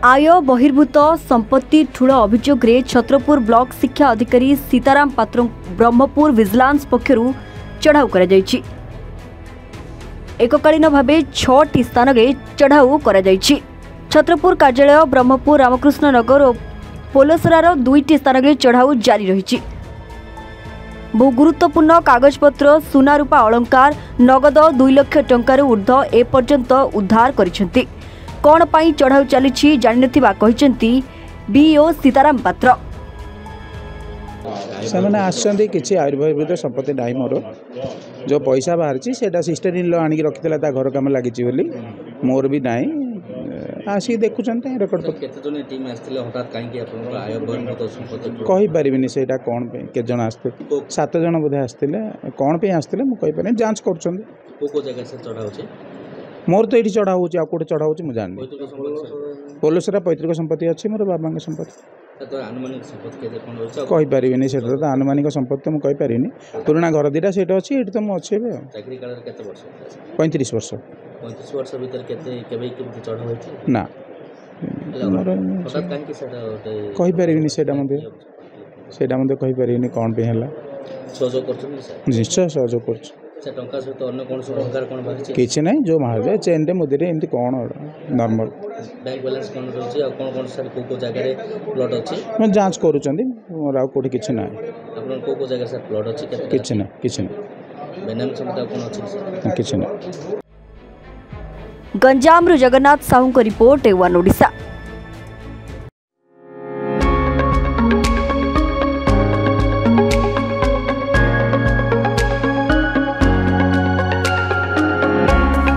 आय बहिर्भूत संपत्ति ठूल अभियोग छत्रपुर ब्लॉक शिक्षा अधिकारी सीताराम पात्र ब्रह्मपुर विजिलेंस पक्षर चढ़ाऊ कर एककालीन भाव 6टी स्थान में चढ़ाऊ कर छत्रपुर कार्यालय ब्रह्मपुर रामकृष्ण नगर और पोलसरार 2टी स्थान में चढ़ाऊ जारी रही। बहु गुरुत्वपूर्ण कागजपत्र सुना रूपा अलंकार नगद 2 लाख टंकार ऊर्ध ए पर्यंत उद्धार करिसेंती। कौन पाई चढ़ाऊ चली जानी बीओ सीताराम पात्र से किसी आयुर्वेद संपत्ति ना मोर जो पैसा बाहर से सिस्टर इन लॉ आनिक रखी घर कम लगी मोर भी ना आसिक देखुं रेकर्ड कहीपरि से कौन के जन आसते 7 जन बोधे आसते कौन पे आसते मुझे जांच कर मोर तो ये चढ़ा हो कौटे चढ़ा हो जानी पोलसरा पैतृक संपत्ति अच्छी मोर बाबा संपत्ति कहीपरि से तो आनुमानिक संपत्ति मुझे कहीपरि पुराणा घर दीटा से अच्छी ये तो मुझे 35 वर्ष ना कहीपरि से कहीपरि कौन पे निश्चय सहयोग कर किसी ना जो बाहर चेन मुदी एमती कौन नॉर्मल बैंक बैलेंस कौन रही है कौन कौन सर को जगह प्लॉट अच्छी मैं जांच करूँ मोर आउ कोठी किछि ना आपन को जगह सर प्लॉट अच्छी किछि ना बेनाम क्षमता कौन अच्छी किछि ना। गंजाम जगन्नाथ साहू को रिपोर्ट A1 ओडिशा।